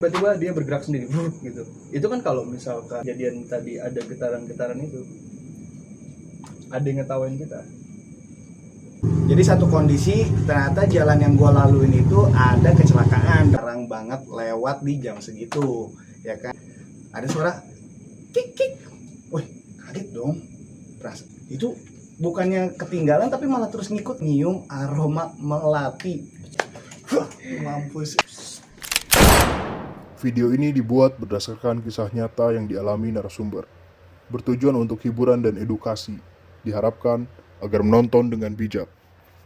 tiba-tiba dia bergerak sendiri gitu. Itu kan kalau misalkan kejadian tadi ada getaran-getaran itu, ada yang ngetawain kita. Jadi satu kondisi ternyata jalan yang gua laluin itu ada kecelakaan, jarang banget lewat di jam segitu, ya kan? Ada suara kik kik, wih kaget dong. Itu bukannya ketinggalan tapi malah terus ngikut nyium aroma melati. Mampus. Video ini dibuat berdasarkan kisah nyata yang dialami narasumber, bertujuan untuk hiburan dan edukasi, diharapkan agar menonton dengan bijak.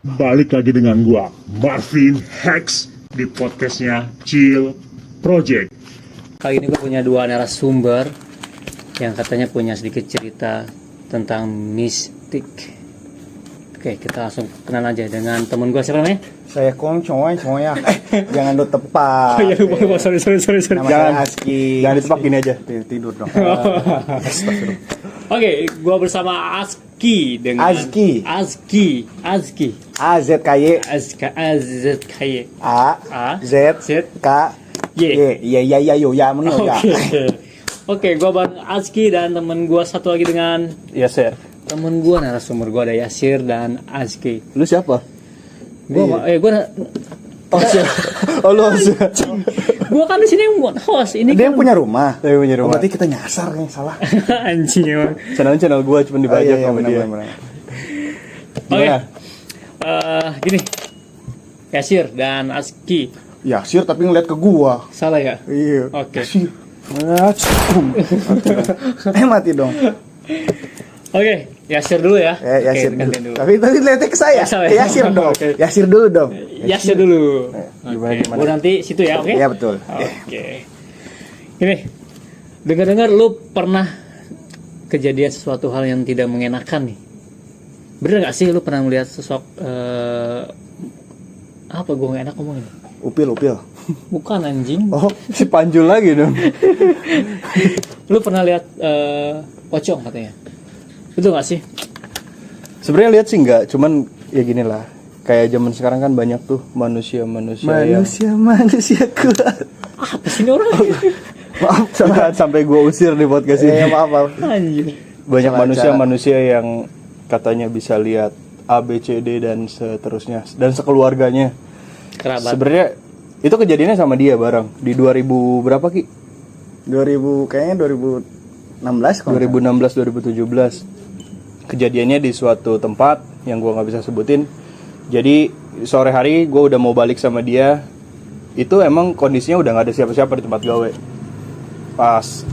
Balik lagi dengan gua, Marvin Hex, di podcastnya Chill Project. Kali ini gue punya dua narasumber yang katanya punya sedikit cerita tentang mistik. Oke, kita langsung kenal aja dengan temen gue. Siapa namanya? Saya coy ya. Jangan lu tepak. Oh iya, lupa. Sorry. Nama saya Aski. Jangan ditepak gini aja. Tidur dong. Oke, gue bersama Aski dengan Aski. AZKY A Z K Y. Ya menurut ya. Oke, gue bareng Aski dan temen gue satu lagi dengan Yasir. temen gue narasumber gue ada Yasir dan Aski. Lu siapa? Gue kan di sini yang buat host. Ini Dia kan yang punya rumah. Rumah. Berarti kita nyasar nih, salah. anjing emang. Channel gua cuma dibajak sama dia. benar. Oke. Gini. Yasir dan Aski. Yasir tapi ngeliat ke gua. Salah ya? Iya. Oke. Yasir. Mati dong. Oke, Yasir dulu ya. Yasir Oke, dulu. gantian dulu. Tapi tadi lihatnya ke saya. Salah Ke ya? Yasir dong. Oke. Yasir dulu dong. Yasir dulu. Gimana? Gua nanti situ ya, oke? Iya betul. Oke. Ini dengar-dengar lu pernah kejadian sesuatu hal yang tidak mengenakan nih. Bener gak sih lu pernah melihat sosok apa gue gak enak ngomongin? Upil. Bukan anjing. Oh, si Panjul lagi dong. Lu pernah lihat pocong katanya? Betul gak sih? Sebenarnya lihat sih enggak, cuman ya gini lah. Kayak zaman sekarang kan banyak tuh manusia-manusia kuat. Apa sih ini orang? Maaf, sampai gue usir di podcast ini. Maaf. Anjir. Banyak Salah manusia yang katanya bisa lihat A, B, C, D dan seterusnya dan sekeluarganya. Kerabat. Sebenarnya itu kejadiannya sama dia bareng di 2000 berapa Ki? 2000 kayaknya 2016 kalau 2016 2017. Kejadiannya di suatu tempat yang gue nggak bisa sebutin. Jadi sore hari gue udah mau balik sama dia. Itu emang kondisinya udah nggak ada siapa-siapa di tempat gawe. Pas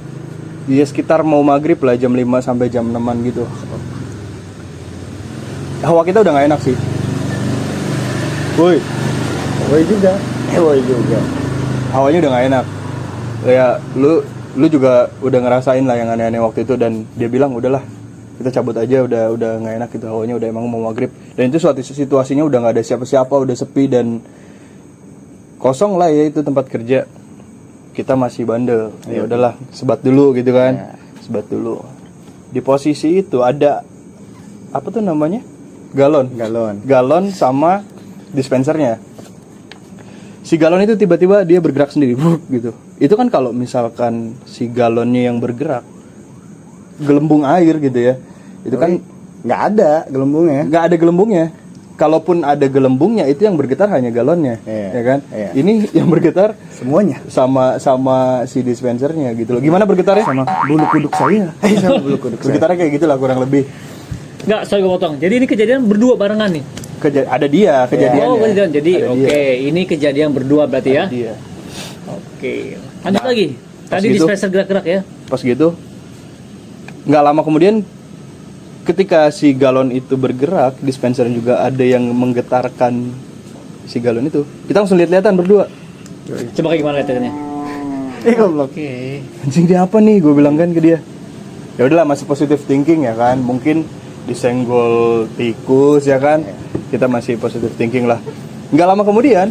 dia sekitar mau maghrib lah, jam 5 sampai jam 6-an gitu. Hawa kita udah nggak enak sih. Woi juga. Hawanya udah nggak enak. Ya lu juga udah ngerasain lah yang aneh-aneh waktu itu, dan dia bilang udahlah kita cabut aja, udah nggak enak gitu, hawanya udah emang mau maghrib, dan itu suatu situasinya udah nggak ada siapa-siapa, udah sepi dan kosong lah ya itu tempat kerja. Kita masih bandel, ya udahlah sebat dulu gitu kan, sebat dulu. Di posisi itu ada apa tuh namanya, galon sama dispensernya. Si galon itu tiba-tiba dia bergerak sendiri gitu. Itu kan kalau misalkan si galonnya yang bergerak, gelembung air gitu ya, itu kan nggak ada gelembungnya. Kalaupun ada gelembungnya, itu yang bergetar hanya galonnya, ya kan? Iya. Ini yang bergetar Semuanya sama si dispensernya gitu loh. Gimana bergetarnya? sama bulu kuduk saya. Sama bulu kuduk saya. Bergetarnya kayak gitulah kurang lebih. Enggak, sorry gue potong. Jadi ini kejadian berdua barengan nih. Ada dia kejadiannya. Oh, kejadian. Jadi Ada oke, ini kejadian berdua berarti ya. Ada dia. Oke. Lanjut lagi. Tadi gitu. dispenser gerak-gerak ya. Pas gitu, nggak lama kemudian ketika si galon itu bergerak, dispenser juga ada yang menggetarkan si galon itu. Kita langsung lihat-lihatan berdua. Coba kayak gimana lihatnya? Goblok. Oke. Anjing dia apa nih? Gue bilang kan ke dia. Ya udahlah, masih positive thinking ya kan. Mungkin disenggol tikus ya kan. Kita masih positive thinking lah. Nggak lama kemudian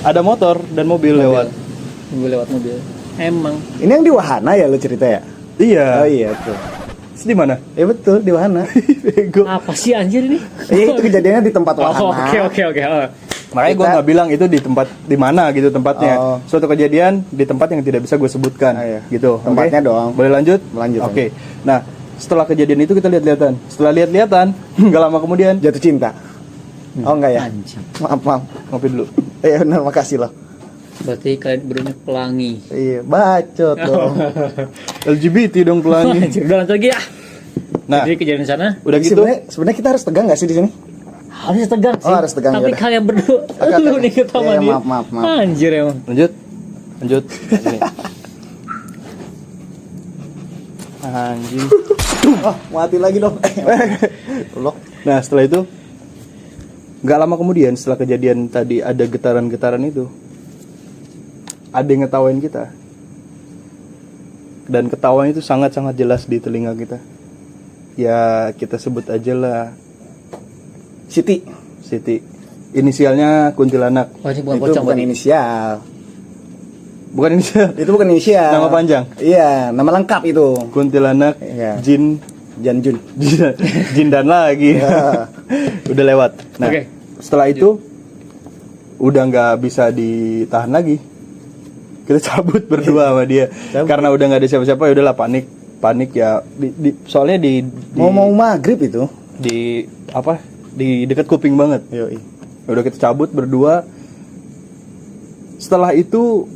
ada motor dan mobil lewat. Gue lewat mobil. Emang. Ini yang di Wahana ya lu cerita ya? Iya. Oh iya tuh. Terus di mana? Betul di Wahana. Bego. Apa sih anjir ini? Iya itu kejadiannya di tempat Oh, Wahana. oke. Oh. Makanya gue Kita- nggak bilang itu di tempat di mana gitu tempatnya. Oh. Suatu kejadian di tempat yang tidak bisa gue sebutkan, Ah, iya. gitu. Oke? Tempatnya doang. Boleh lanjut? Lanjut, Oke. Nah, setelah kejadian itu kita lihat-lihatan. Setelah lihat-lihatan, nggak lama kemudian Jatuh cinta. Oh enggak ya? Anjing. Maaf. ngopi dulu. Iya benar, makasih loh. Berarti kalian berdua pelangi. Iya, bacot dong. LGBT dong pelangi. Anjir, udah lanjut lagi ya. Nah, Jadi kejadian di sana udah gitu. Sebenarnya kita harus tegang nggak sih di sini? harus tegang sih. Oh, harus tegang, Tapi yaudah. kalian berdua Oke. lu nih ketemu Iya, dia. maaf. Anjir emang. Lanjut. Ini. Anjing. Oh, mati lagi dong. Loh. Nah, setelah itu nggak lama kemudian setelah kejadian tadi ada getaran-getaran itu, ada yang ngetawain kita. Dan ketawanya itu sangat-sangat jelas di telinga kita. Ya, kita sebut aja lah Siti. Siti. Inisialnya kuntilanak. Oh, ini bukan Itu pocong bukan berarti. inisial. Bukan inisial. Itu bukan inisial. Nama panjang. Iya, nama lengkap itu. Kuntilanak, Iya. jin, Janjun. jin dan lagi. Ya. Udah lewat. Nah, Oke. setelah itu udah nggak bisa ditahan lagi. Kita cabut berdua sama dia. Cabut. Karena udah nggak ada siapa-siapa, ya udahlah panik ya. Soalnya di Mau maghrib itu. di apa? Di dekat kuping banget. Yoi. Udah kita cabut berdua. Setelah itu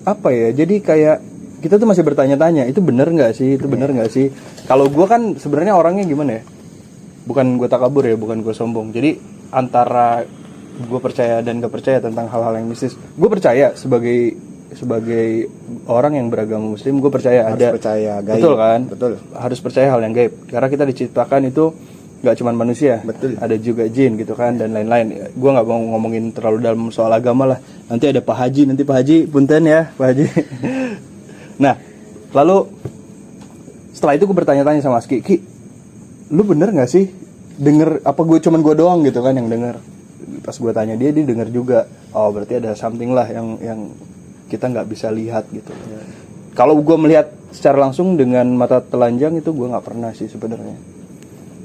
apa ya? Jadi kayak kita tuh masih bertanya-tanya, itu bener nggak sih? Itu bener nggak sih? Kalau gue kan sebenarnya orangnya gimana ya? Bukan gue takabur ya, bukan gue sombong. Jadi antara gue percaya dan gak percaya tentang hal-hal yang mistis, gue percaya sebagai orang yang beragama Muslim, gue percaya Harus ada. percaya gaib. Betul kan? Betul. Harus percaya hal yang gaib. Karena kita diciptakan itu nggak cuma manusia, Betul. ada juga jin gitu kan dan lain-lain. Gue nggak mau ngomongin terlalu dalam soal agama lah. Nanti ada Pak Haji, punten ya Pak Haji. Nah, lalu setelah itu gue bertanya-tanya sama Aski, Ki, lu bener nggak sih denger apa cuman gue doang gitu kan yang denger? Pas gue tanya dia denger juga. Oh, berarti ada something lah yang kita nggak bisa lihat gitu. Kalau gue melihat secara langsung dengan mata telanjang itu gue nggak pernah sih sebenarnya.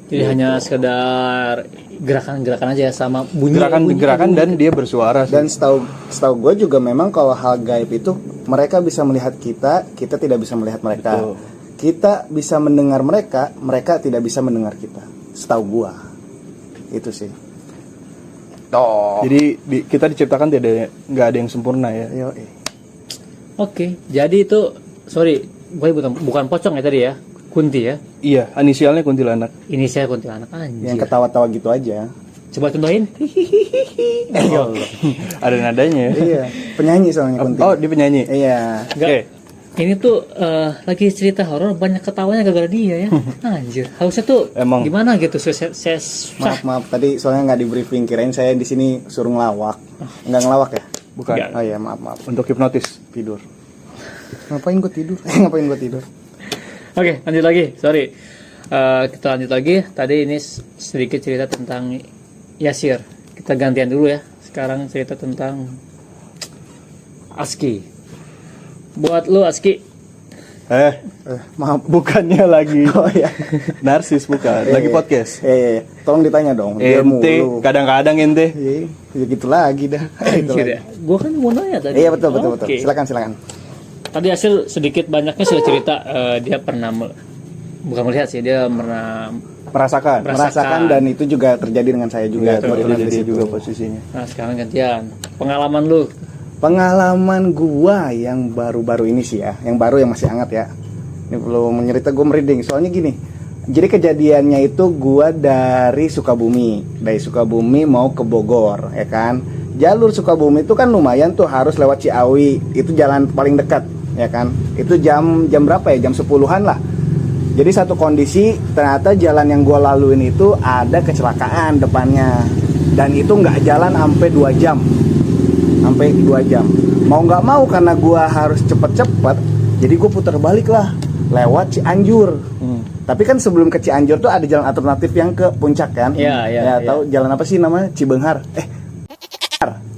Jadi hanya sekedar gerakan-gerakan aja sama bunyi. Gerakan dan dia bersuara sih. Dan setahu gue juga memang kalau hal gaib itu mereka bisa melihat kita tidak bisa melihat mereka. Betul. Kita bisa mendengar mereka, mereka tidak bisa mendengar kita. Setahu gua. Itu sih. Jadi kita diciptakan nggak ada yang sempurna ya. Yoi. Oke, jadi itu sorry, gue bukan pocong ya tadi ya. Kunti ya. Iya, inisialnya kuntilanak. Inisial kuntilanak anjir. Yang ketawa-tawa gitu aja. Coba contohin. Ada nadanya ya. Iya, penyanyi soalnya Kunti. Oh, dia penyanyi. Iya. Enggak. Oke. Ini tuh lagi cerita horor banyak ketawanya gara-gara dia ya. Anjir. Harusnya tuh Emang. gimana gitu saya Maaf tadi soalnya nggak di briefing, kirain saya di sini suruh ngelawak. Nggak ngelawak ya? Bukan. Enggak. Oh iya, maaf. Untuk hipnotis. Tidur. Ngapain gua tidur? Ngapain gua tidur? Oke, lanjut lagi. Sorry. Kita lanjut lagi. Tadi ini sedikit cerita tentang Yasir. Kita gantian dulu ya. Sekarang cerita tentang Aski. Buat lu Aski, Maaf. Bukannya lagi Oh iya. narsis bukan, lagi podcast. Iya. Tolong ditanya dong. Biar Ente, mulu. kadang-kadang ente. Iya, ya gitu lagi dah. Gitu anjir lagi. ya. Gua kan mau nanya tadi. Iya betul. Oke. Silakan. Tadi hasil sedikit banyaknya sudah cerita dia pernah bukan melihat sih, dia pernah Merasakan. Merasakan dan itu juga terjadi dengan saya juga. Juga kebetulan di jadi situ. juga posisinya. Nah, sekarang gantian. Pengalaman lu. Pengalaman gua yang baru-baru ini sih ya, yang baru yang masih hangat ya. Ini perlu menyerita gua merinding. Soalnya gini. Jadi kejadiannya itu gua dari Sukabumi mau ke Bogor, ya kan. Jalur Sukabumi itu kan lumayan tuh, harus lewat Ciawi. Itu jalan paling dekat, ya kan. Itu jam berapa ya? Jam 10-an lah. Jadi satu kondisi ternyata jalan yang gua laluin itu ada kecelakaan depannya. Dan itu nggak jalan sampai 2 jam. Mau nggak mau karena gua harus cepet-cepet, jadi gue putar balik lah lewat Cianjur. Tapi kan sebelum ke Cianjur tuh ada jalan alternatif yang ke puncak kan? Iya. Tahu jalan apa sih namanya? Cibenghar.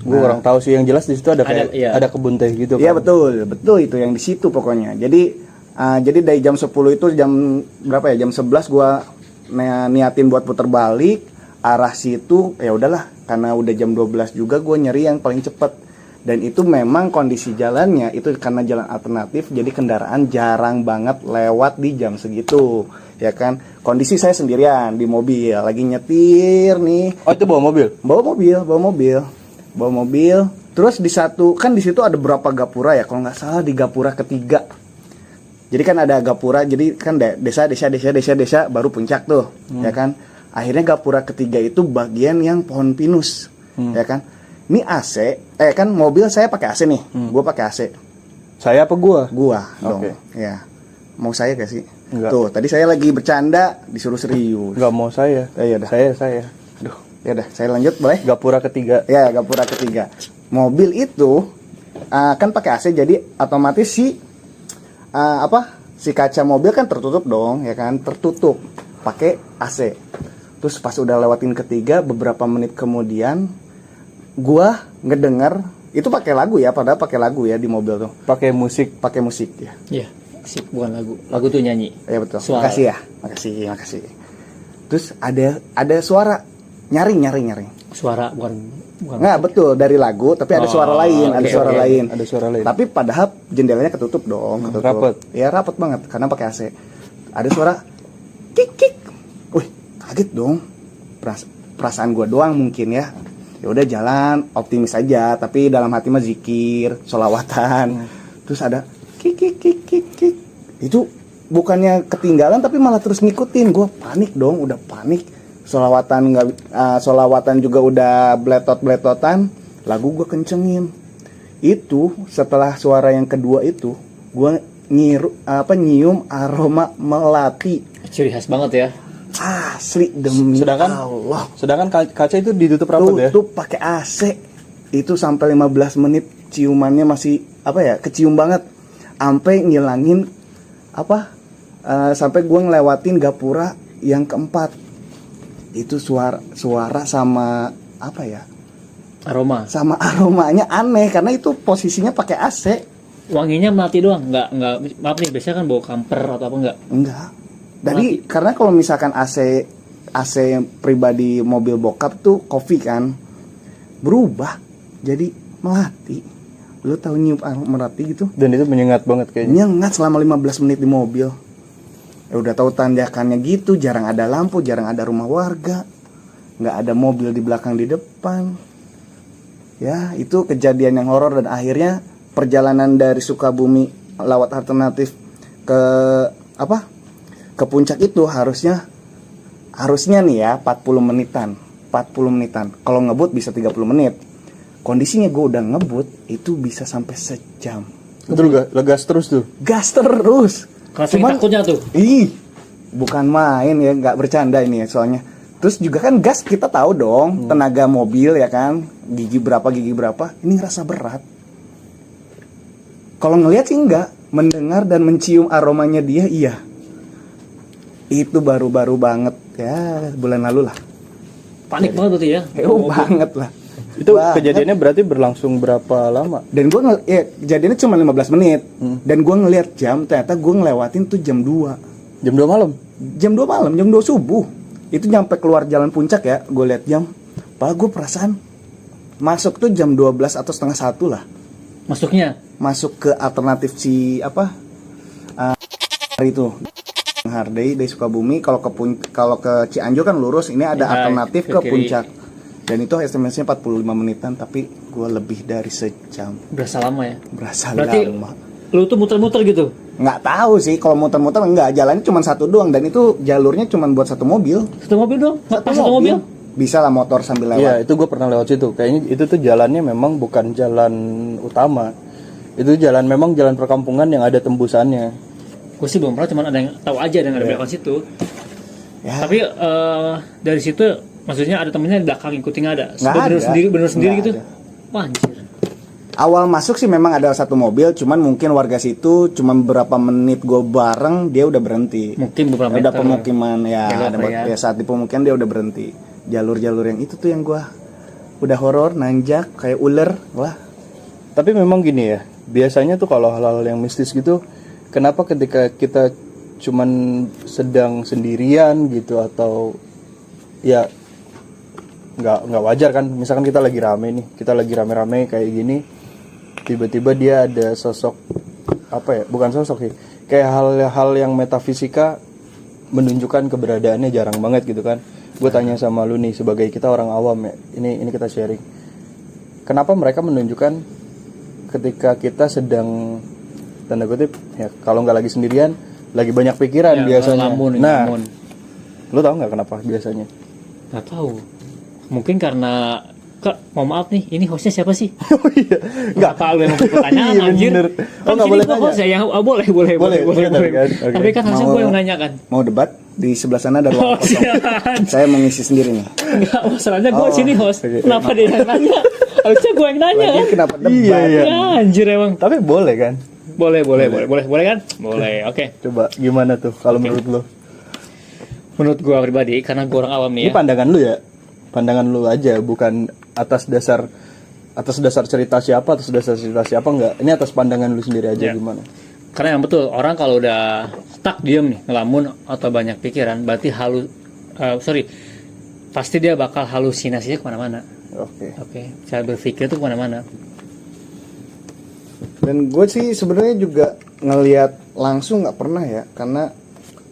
Gue orang tahu sih, yang jelas di situ ada kayak iya. ada kebun teh gitu. Iya kan. betul itu yang di situ pokoknya. Jadi dari jam 10 itu jam berapa ya? Jam 11 gua niatin buat putar balik. arah situ ya udahlah, karena udah jam 12 juga gue nyari yang paling cepet. Dan itu memang kondisi jalannya itu karena jalan alternatif, jadi kendaraan jarang banget lewat di jam segitu, ya kan. Kondisi saya sendirian di mobil, lagi nyetir nih. Oh, itu bawa mobil? Bawa mobil. Terus di satu, kan di situ ada berapa gapura ya, kalau nggak salah di gapura ketiga. Jadi kan ada gapura, jadi kan desa baru puncak tuh, ya kan. Akhirnya gapura ketiga itu bagian yang pohon pinus, ya kan. Ini AC, kan mobil saya pakai AC nih, gue pakai AC. Saya apa gua? Gua dong, Oke. ya. Mau saya gak sih? Enggak. Tuh, tadi saya lagi bercanda, disuruh serius. Nggak mau saya. Iya dah. Saya. Aduh, ya dah, saya lanjut boleh? Gapura ketiga. Ya, gapura ketiga. Mobil itu kan pakai AC, jadi otomatis si kaca mobil kan tertutup dong, ya kan, tertutup pakai AC. Terus pas udah lewatin ketiga, beberapa menit kemudian gua ngedenger itu pakai lagu ya, padahal pakai lagu ya di mobil tuh, Pakai musik. pakai musik ya. Iya, sip, bukan lagu tuh nyanyi. Ya betul. Suara. Makasih ya, makasih. Terus ada suara nyaring. Suara bukan Nggak, betul, dari lagu, tapi ada suara lain, ada oke, suara oke. lain. Ada suara lain. Tapi padahal jendelanya ketutup dong, ketutup. Rapet. Ya rapet banget karena pakai AC. Ada suara kik. Wih, kaget dong. Perasaan gua doang mungkin ya. Ya udah jalan optimis aja, tapi dalam hati mah zikir, sholawatan. Terus ada kik. Itu bukannya ketinggalan tapi malah terus ngikutin. Gua panik dong, udah panik. Sholawatan juga udah bletot-bletotan, lagu gue kencengin. Itu setelah suara yang kedua itu gue nyium aroma melati. ciri khas banget ya. Asli demi Allah. Sedangkan kaca itu ditutup rapat ya. Tutup pakai AC. Itu sampai 15 menit ciumannya masih kecium banget. Sampai ngilangin sampai gue ngelewatin gapura yang keempat. Itu suara sama Aroma. sama aromanya aneh karena itu posisinya pakai AC. Wanginya melati doang, nggak maaf nih, biasanya kan bau kamper atau apa enggak? Enggak. Jadi karena kalau misalkan AC pribadi mobil bokap tuh kopi kan, berubah jadi melati. Lu tahu nyium melati gitu? Dan itu menyengat banget kayaknya. Nyengat selama 15 menit di mobil. Ya udah tahu tanjakannya gitu, jarang ada lampu, jarang ada rumah warga, nggak ada mobil di belakang di depan. Ya itu kejadian yang horor dan akhirnya perjalanan dari Sukabumi lewat alternatif ke puncak itu harusnya nih ya 40 menitan. Kalau ngebut bisa 30 menit. Kondisinya gue udah ngebut itu bisa sampai sejam. Betul gak? Legas terus tuh. Gas terus. Karena takutnya tuh. Bukan main ya, nggak bercanda ini ya soalnya. Terus juga kan gas kita tahu dong, tenaga mobil ya kan, gigi berapa. Ini ngerasa berat. Kalau ngelihat sih enggak, mendengar dan mencium aromanya dia iya. Itu baru-baru banget ya, bulan lalu lah. Panik banget berarti ya. Banget lah. Itu Banget. kejadiannya berarti berlangsung berapa lama? Dan gue kejadiannya cuma 15 menit. Dan gue ngelihat jam, ternyata gue ngelewatin tuh jam 2. Jam 2 malam? Jam 2 malam, jam 2 subuh. Itu nyampe keluar jalan puncak ya, gue lihat jam. Padahal gue perasaan masuk tuh jam 12 atau setengah 1 lah. Masuknya? Masuk ke alternatif itu Harday dari Sukabumi. Kalau ke Cianjur kan lurus, ini ada alternatif ke kiri. puncak. Dan itu estimasinya 45 menitan, tapi gue lebih dari sejam. Berasa lama ya? Berasa Berarti lama. lu tuh muter-muter gitu? Nggak tahu sih, kalau muter-muter enggak, jalannya cuma satu doang. Dan itu jalurnya cuma buat satu mobil. Satu mobil dong? Nggak pas satu mobil? Bisa lah motor sambil lewat. Iya, itu gue pernah lewat situ. Kayaknya itu tuh jalannya memang bukan jalan utama. Itu memang jalan perkampungan yang ada tembusannya. Gue sih belum pernah, cuman ada yang tahu aja dan ada di belakang situ. Ya. Tapi dari situ maksudnya ada temennya di belakang ngikutin, ada? Nggak Bener sendiri Nggak gitu? ada. Wah, anjir. Awal masuk sih memang ada satu mobil, cuman mungkin warga situ cuman beberapa menit gue bareng dia udah berhenti. Mungkin beberapa Ada meter. pemukiman ya, Belok ada ya. ya saat di pemukiman dia udah berhenti. Jalur-jalur yang itu tuh yang gue udah horor, nanjak kayak ular, wah. Tapi memang gini ya, biasanya tuh kalau hal-hal yang mistis gitu, kenapa ketika kita cuman sedang sendirian gitu atau ya nggak wajar kan. Misalkan kita lagi rame kayak gini, tiba-tiba dia ada sosok apa ya, bukan sosok sih, kayak hal-hal yang metafisika menunjukkan keberadaannya jarang banget gitu kan. Gue tanya sama lu nih, sebagai kita orang awam ya, ini kita sharing, kenapa mereka menunjukkan ketika kita sedang, tanda kutip ya, kalau nggak lagi sendirian, lagi banyak pikiran Ya, biasanya. ngelamun. Lu tahu nggak kenapa biasanya? Nggak tahu. Mungkin karena mohon maaf nih, ini hostnya siapa sih? Oh iya, nggak. Apa lu yang mau pertanyaan Iya, anjir? bener. Oh, Kan nggak sini boleh gua nanya. host ya, yang boleh. kan? Oke. Tapi kan harusnya Mau- gue yang nanya kan. Mau debat di sebelah sana ada ruang Oh, kosong. sialan. Saya mengisi sendiri nih. Enggak, masalahnya gue sini host. oke. Kenapa dia yang nanya? Harusnya gue yang nanya Lagi kan? kenapa debat? Iya. Ya anjir emang. Tapi boleh kan? Boleh kan? Boleh. Oke. Coba gimana tuh kalau menurut lu? Menurut gue pribadi, karena gue orang awam Ini nih ya. pandangan lu ya, pandangan lu aja, bukan atas dasar cerita siapa, enggak. Ini atas pandangan lu sendiri aja. Ya. Gimana? Karena yang betul, orang kalau udah stuck diem nih, ngelamun atau banyak pikiran, berarti pasti dia bakal halusinasinya kemana-mana. Oke, cara berpikir tuh kemana-mana. Dan gue sih sebenarnya juga ngelihat langsung nggak pernah ya, karena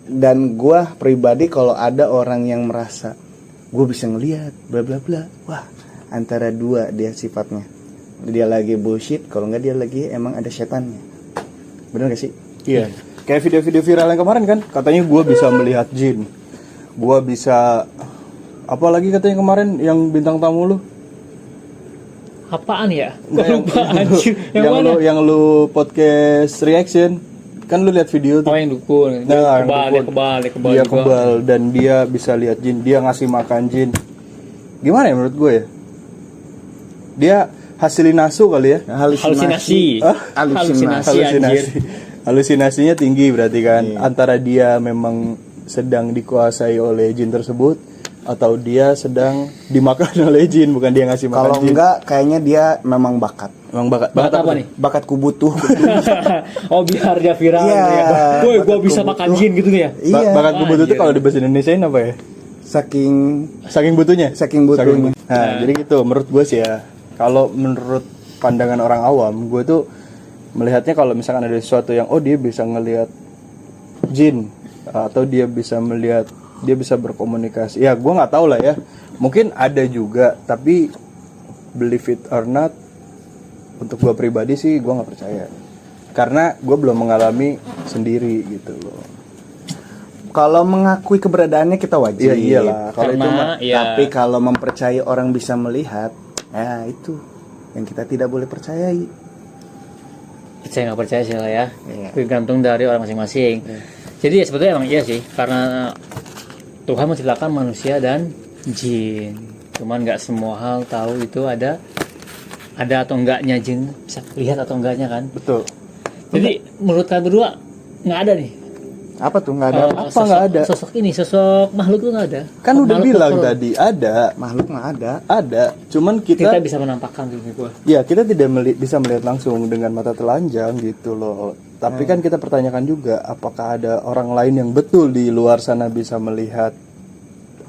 dan gue pribadi kalau ada orang yang merasa gue bisa ngelihat bla bla bla, wah antara dua dia sifatnya, dia lagi bullshit, kalau nggak dia lagi emang ada setannya. Bener gak sih? Iya. Kayak video-video viral yang kemarin kan, katanya gue bisa melihat jin, gue bisa, apalagi katanya kemarin yang bintang tamu lu. Apaan ya? Nggak, Gue lupa anjir. Yang mana? yang lu podcast reaction, kan lu lihat video tuh. Oh yang dukun. Nah, yang Dia dukun. kebal Dia juga. kebal dan dia bisa lihat jin, dia ngasih makan jin. Gimana ya menurut gue ya? Dia hasilin nasu kali ya? Halusinasi. Hah? Halusinasi, anjir. Halusinasinya tinggi berarti kan. Antara dia memang sedang dikuasai oleh jin tersebut, atau dia sedang dimakan oleh jin, bukan dia ngasih makan Kalau jin. enggak kayaknya dia memang bakat. Memang bakat Bakat apa nih? Bakatku butuh. Oh biar dia viral Iya, gitu ya. Woi, gue bakat bisa kubu makan tuh. jin gitu ya. Iya. Bakat kubu itu Anjir. kalau di bahasa Indonesiain apa ya? Saking butuhnya. Saking butuhnya. Nah, jadi gitu menurut gue sih ya. Kalau menurut pandangan orang awam, gue tuh melihatnya kalau misalkan ada sesuatu yang dia bisa ngelihat jin, atau dia bisa melihat, dia bisa berkomunikasi. Ya, gue nggak tahu lah ya. Mungkin ada juga, tapi believe it or not, untuk gue pribadi sih gue nggak percaya. Karena gue belum mengalami sendiri gitu loh. Kalau mengakui keberadaannya kita wajib. Iya iyalah. Kalau itu mah. Karena ya Tapi kalau mempercayai orang bisa melihat, ya itu yang kita tidak boleh percayai. percaya nggak percaya sih lah ya. Iya. Tergantung dari orang masing-masing. Jadi ya sebetulnya emang iya sih, karena Tuhan menciptakan manusia dan jin. Cuman nggak semua hal tahu itu ada atau enggaknya jin, bisa lihat atau enggaknya kan. Betul. Jadi menurut kalian berdua nggak ada nih. Apa tuh nggak ada? Apa nggak ada? Sosok makhluk tuh nggak ada. Kan udah Makhluk bilang horor. tadi ada. Makhluk nggak ada. Ada, cuman Kita kita bisa menampakkan gitu gua. ya kita tidak bisa melihat langsung dengan mata telanjang gitu loh. Tapi kan kita pertanyakan juga, apakah ada orang lain yang betul di luar sana bisa melihat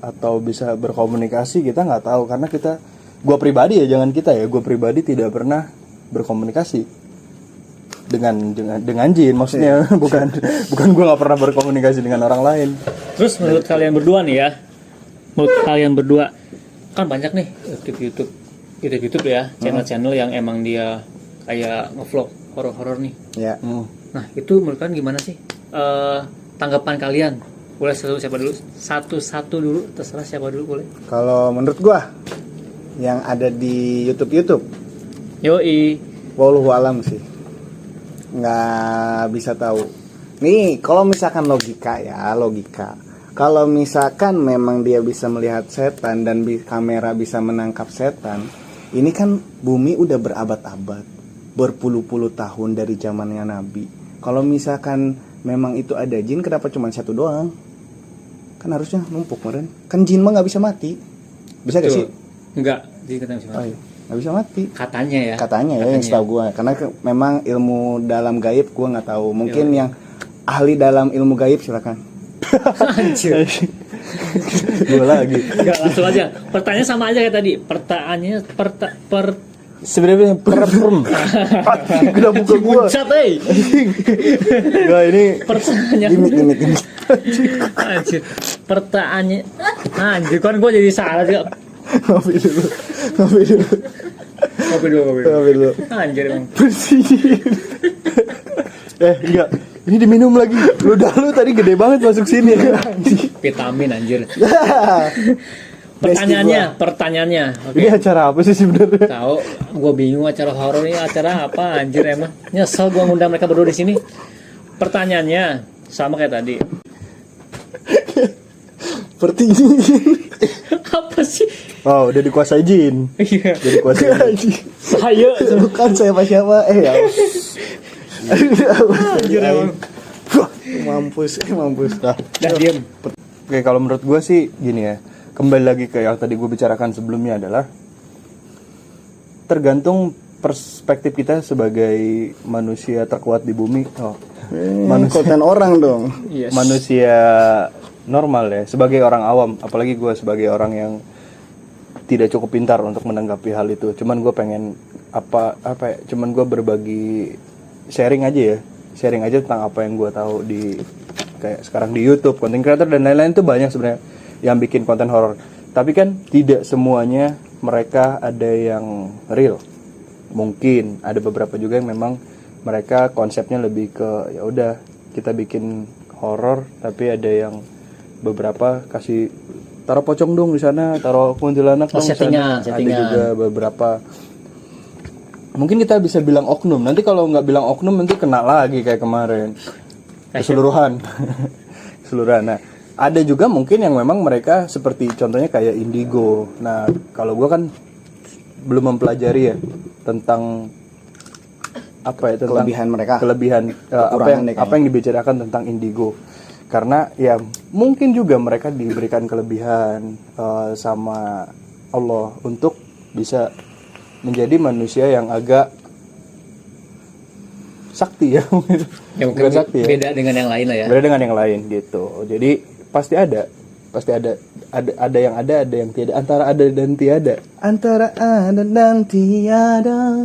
atau bisa berkomunikasi? Kita nggak tahu, karena gue pribadi ya, jangan kita ya, gue pribadi tidak pernah berkomunikasi dengan jin, maksudnya bukan gue nggak pernah berkomunikasi dengan orang lain. Terus menurut kalian berdua nih ya, menurut kalian berdua kan banyak nih YouTube ya, channel-channel yang emang dia kayak ngevlog horor-horor nih. Ya. Nah itu menurut kalian gimana sih? Tanggapan kalian? Boleh siapa dulu? Satu dulu, terserah siapa dulu boleh. Kalau menurut gua yang ada di YouTube, Yoi. wallahu alam sih. Nggak bisa tahu. Nih, kalau misalkan logika. Kalau misalkan memang dia bisa melihat setan dan kamera bisa menangkap setan, ini kan bumi udah berabad-abad, berpuluh-puluh tahun dari zamannya Nabi. Kalau misalkan memang itu ada jin, kenapa cuma satu doang? Kan harusnya numpuk meren. Kan jin mah nggak bisa mati. Bisa gak sih? Enggak, jadi katanya bisa Oh, iya. Nggak bisa mati. Katanya ya. Katanya ya yang setahu gue, karena memang ilmu dalam gaib gue nggak tahu. Mungkin yang ahli dalam ilmu gaib silakan. Anjir. Gue lagi. Enggak, langsung aja. Pertanyaan sama aja kayak tadi. Pertanyaannya Sebenarnya udah buka gua. Guncat, eh. Enggak, ini Pertanyaan. Gimik. Anjir. Pertanyaannya. Anjir, kan gue jadi salah juga. ngopi dulu. Kopi dulu. Anjir emang. Bersihin. Enggak. Ini diminum lagi. Lu tadi gede banget masuk sini ya. Vitamin anjir. Pertanyaannya. Oke. Ini acara apa sih sebenarnya? Tahu, gue bingung acara horor ini acara apa anjir emang. Nyesel gue ngundang mereka berdua di sini. Pertanyaannya sama kayak tadi. Seperti Apa sih? Oh, udah dikuasai jin. Iya. Udah dikuasai jin. Saya bukan siapa-siapa. Ya. anjir emang. Mampus. Dah diam. Oke, kalau menurut gue sih gini ya. Kembali lagi ke yang tadi gue bicarakan sebelumnya adalah tergantung perspektif kita sebagai manusia terkuat di bumi. Konten orang dong. Yes. Manusia normal ya, sebagai orang awam, apalagi gue sebagai orang yang tidak cukup pintar untuk menanggapi hal itu. Cuman gue pengen cuman gue berbagi sharing aja tentang apa yang gue tahu di kayak sekarang di YouTube, content creator dan lain-lain tuh banyak sebenarnya yang bikin konten horor. Tapi kan tidak semuanya mereka ada yang real. Mungkin ada beberapa juga yang memang mereka konsepnya lebih ke ya udah kita bikin horor, tapi ada yang beberapa kasih taruh pocong dong di sana, taruh kuntilanak dong di sana. Ada juga beberapa. Mungkin kita bisa bilang oknum. Nanti kalau nggak bilang oknum nanti kena lagi kayak kemarin. Keseluruhan. Nah, ada juga mungkin yang memang mereka seperti contohnya kayak indigo. Nah, kalau gue kan belum mempelajari ya tentang kelebihan apa yang dibicarakan tentang indigo. Karena ya mungkin juga mereka diberikan kelebihan sama Allah untuk bisa menjadi manusia yang agak sakti ya. Ya mungkin sakti, beda dengan yang lain lah ya. Beda dengan yang lain gitu. Jadi pasti ada yang ada yang tidak, antara ada dan tiada.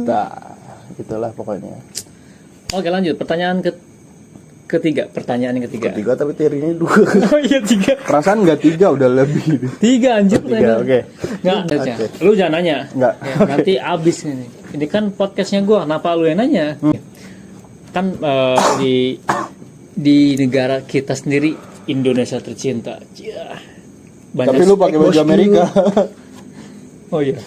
Nah, itulah pokoknya. Oke, lanjut pertanyaan ketiga. Ketiga tapi teorinya 2. Oh iya 3. Perasaan nggak 3 udah lebih. 3 anjir. 3, oke. Nggak, lu jangan nanya. Nggak. Nanti abis ini. Ini kan podcastnya gua, kenapa lu yang nanya? Kan di negara kita sendiri, Indonesia tercinta. Tapi lu pakai baju Amerika. Oh iya.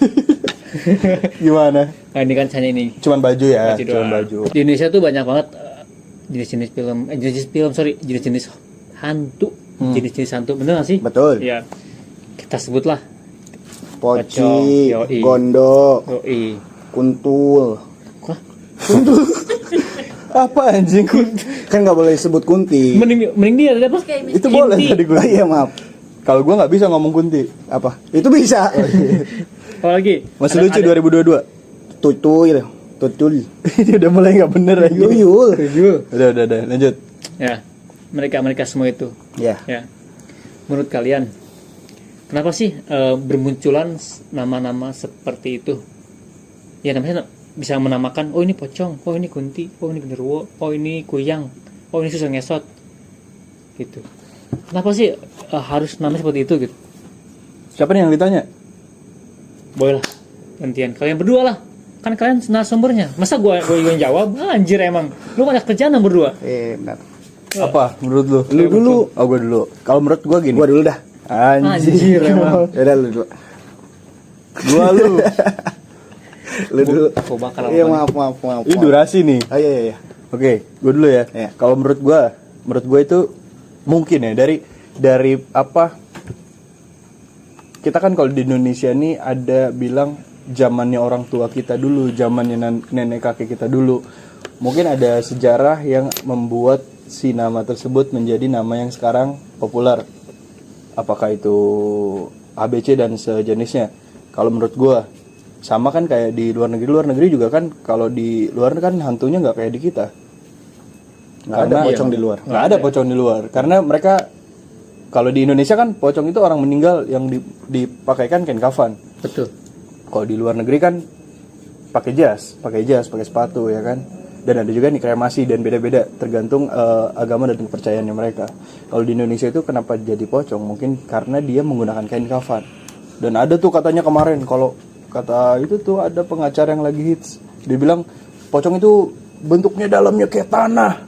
Gimana? Nah, ini kan hanya ini. Cuman baju ya, Cuman baju. Di Indonesia tuh banyak banget jenis-jenis hantu. Jenis-jenis hantu, bener gak sih? Betul. Ya. Kita sebutlah Poci, Yoi. Gondok, Yoi. Kuntul. Hah? Apa anjing? Kan nggak boleh sebut kunti. Mending dia ada apa? Itu boleh Inti. tadi gue. Iya maaf. Kalau gue nggak bisa ngomong kunti. Apa? Itu bisa. Apalagi? Masih lucu 2022. Tutul. Ini udah mulai nggak bener aja. Yuyul. Udah, lanjut. Ya, mereka semua itu. Ya. Ya. Menurut kalian, kenapa sih bermunculan nama-nama seperti itu? Ya namanya bisa menamakan, oh ini pocong, oh ini kunti, oh ini genderuwo, oh ini kuyang, oh ini susah ngesot, gitu. Kenapa sih harus namanya seperti itu gitu? Siapa nih yang ditanya? Boleh lah, gantian. Kalian berdua lah, kan kalian narasumbernya. Masa gue yang jawab? Anjir emang, lu banyak kerjaan yang berdua. Benar. Apa menurut lu? Lu dulu. Oh, gue dulu. Kalau menurut gue gini. Gua dulu dah. Anjir emang. Ya udah lu dulu. Gua lu. Lu dulu. Gua bakal Iya maaf. Ini durasi nih. Oh iya. Oke, gue dulu ya. Iya. Kalau menurut gue itu mungkin ya dari apa? Kita kan kalau di Indonesia nih ada bilang zamannya orang tua kita dulu, zamannya nenek kakek kita dulu. Mungkin ada sejarah yang membuat si nama tersebut menjadi nama yang sekarang populer. Apakah itu ABC dan sejenisnya? Kalau menurut gue sama kan kayak di luar negeri juga kan, kalau di luar kan hantunya nggak kayak di kita. Nggak ada pocong di luar. Nggak ada pocong di luar karena mereka Kalau di Indonesia kan pocong itu orang meninggal yang dipakaikan kain kafan. Betul. Kalau di luar negeri kan pakai jas, pakai sepatu ya kan. Dan ada juga nih kremasi dan beda-beda tergantung agama dan kepercayaannya mereka. Kalau di Indonesia itu kenapa jadi pocong? Mungkin karena dia menggunakan kain kafan. Dan ada tuh katanya kemarin kalau kata itu tuh ada pengacara yang lagi hits. Dia bilang pocong itu bentuknya dalamnya kayak tanah.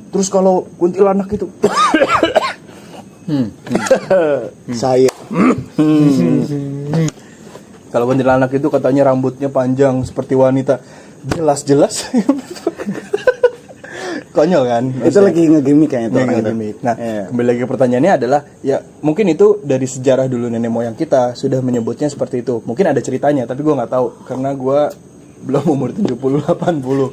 Terus kalau kuntilanak itu Saya kalau kuntilanak itu katanya rambutnya panjang seperti wanita. Jelas-jelas konyol kan. itu lagi nge-gimmick kayaknya tuh orang itu. Nge-gimmick. Nah, Iya. kembali lagi ke pertanyaannya adalah ya mungkin itu dari sejarah dulu nenek moyang kita sudah menyebutnya seperti itu. Mungkin ada ceritanya tapi gue nggak tahu karena gue belum umur 70-80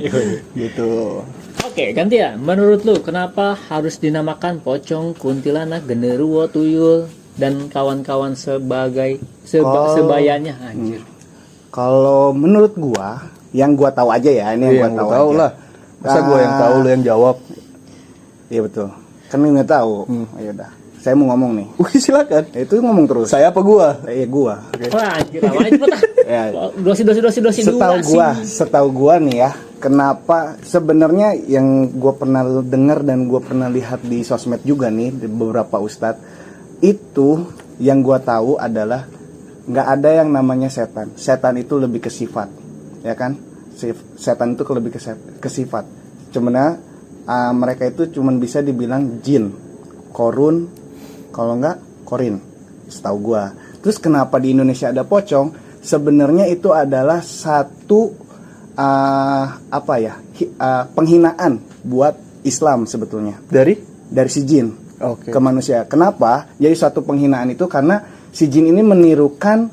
gitu. Oke, gantian. Menurut lu kenapa harus dinamakan pocong, kuntilanak, genderuwo, tuyul dan kawan-kawan sebayanya anjir. Kalau menurut gua, yang gua tahu aja ya, ini yang gua tahu aja. lah. Masa gue yang tahu lu yang jawab? Iya betul. Kan lu nggak tahu. Ya udah. Saya mau ngomong nih. Wih silakan. Itu ngomong terus. Saya apa gua? Iya gua. Wah, anjir, awalnya cepet ah. Ya. Dosi. Setahu gua nih ya, kenapa sebenarnya yang gua pernah dengar dan gua pernah lihat di sosmed juga nih di beberapa ustadz itu yang gua tahu adalah nggak ada yang namanya setan. Setan itu lebih ke sifat, ya kan? Setan itu lebih ke sifat. Cuman mereka itu cuman bisa dibilang jin, korun, kalau nggak korin, setahu gua. Terus kenapa di Indonesia ada pocong? Sebenarnya itu adalah satu penghinaan buat Islam sebetulnya Dari? si jin Oke. ke manusia. Kenapa? Jadi suatu penghinaan itu karena si jin ini menirukan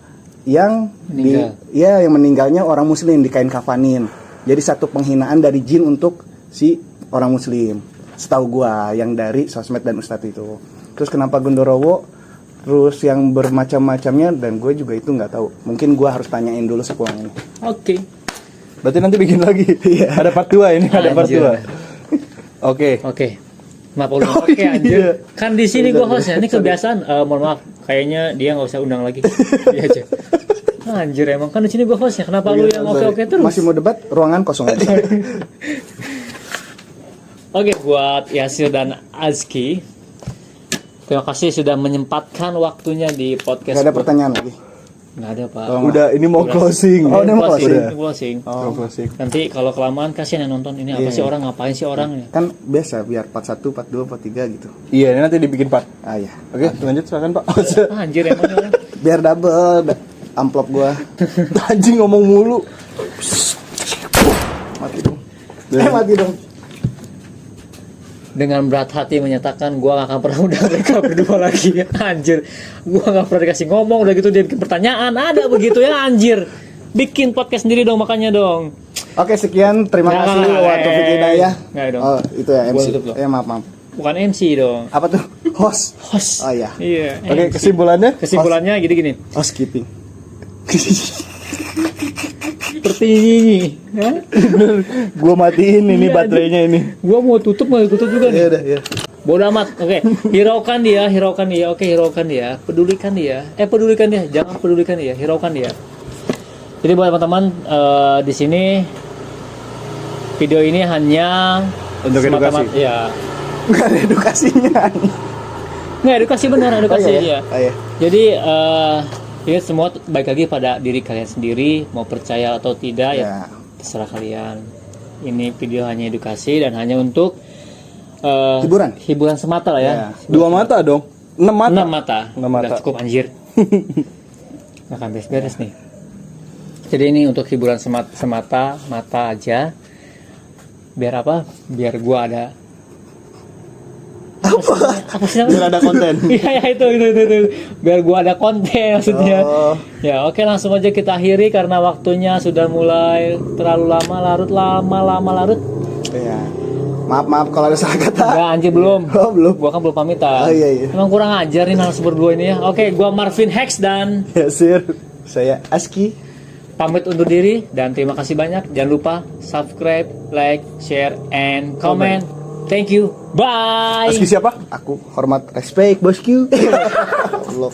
yang Meninggal. yang meninggalnya orang muslim di kain kafanin. Jadi satu penghinaan dari jin untuk si orang muslim. Setahu gua yang dari sosmed dan ustadz itu. Terus kenapa Gondorowo? Terus yang bermacam-macamnya dan gue juga itu nggak tahu. Mungkin gue harus tanyain dulu sepulang ini. Oke. Berarti nanti bikin lagi. Ada part 2 ini, ada part Anjir. 2. Oke. Oke. Maaf oke anjir. iya. Kan di sini gua hostnya. Ini kebiasaan. Mohon maaf. Kayaknya dia nggak usah undang lagi. Iya aja. Anjir emang kan di sini gua hostnya. Kenapa lu yang oke terus? Masih mau debat? Ruangan kosong aja. Oke, buat Yasir dan Azki, terima kasih sudah menyempatkan waktunya di podcast. Gak ada gua. pertanyaan lagi. Nggak ada pak. Udah ini mau closing. Oh, udah mau closing. Closing. Mau closing. Nanti kalau kelamaan kasihan yang nonton ini apa Iya. sih orang ngapain sih orang ya? Kan biasa biar part 1, part 2, part 3 gitu. Iya, ini nanti dibikin part. Iya. Oke, lanjut silakan Pak. Anjir emang orang. Biar double amplop gua. Anjing ngomong mulu. Mati dong. Mati dong. Dengan berat hati menyatakan gua gak akan pernah undang mereka berdua lagi. Anjir, gua gak pernah dikasih ngomong, udah gitu dia bikin pertanyaan, ada begitu ya anjir. Bikin podcast sendiri dong makanya dong. Oke, sekian. Terima Nggak, kasih nggak, waktu Hidayah. nggak dong. Oh, itu ya Gua MC. tutup loh. Maaf. Bukan MC dong. Apa tuh? Host. Host. Oh iya. Iya. Oke, MC. kesimpulannya Kesimpulannya gini-gini. Housekeeping. Seperti ini. Hah? gua matiin ini Iya, baterainya ini. Gua mau tutup juga nih. Ya udah, ya. Bodoh amat. Oke, hiraukan dia. Oke, hiraukan dia. Pedulikan dia. Jangan pedulikan dia. Hiraukan dia. Jadi buat teman-teman di sini video ini hanya Untuk edukasi. Ya. Enggak ada edukasinya. Nggak, edukasi benar, edukasi Oh, iya, ya. Oh, iya. Jadi ya semua baik lagi pada diri kalian sendiri, mau percaya atau tidak ya Ya. terserah kalian. Ini video hanya edukasi dan hanya untuk Hiburan semata lah ya. Ya. 2 mata dong. 6 mata. 6 mata. 6 mata. Udah cukup anjir. Nggak akan beres nih. Jadi ini untuk hiburan semata mata aja. Biar apa? Biar gua ada apa sih namanya? Biar ada konten. Iya itu. Biar gua ada konten maksudnya. Oh. Ya oke, langsung aja kita akhiri karena waktunya sudah mulai terlalu lama larut. Ya. Maaf kalau ada salah kata. Enggak anjir belum. Oh, belum. Gua kan belum pamitan. Oh, iya. Emang kurang ajar nih narasumber berdua ini ya. Oke, gua Marvin Hex dan Yasir. Saya Aski. pamit undur diri dan terima kasih banyak. Jangan lupa subscribe, like, share, and comment. Thank you. Bye. Meski siapa? Aku hormat respect bosku. Allah.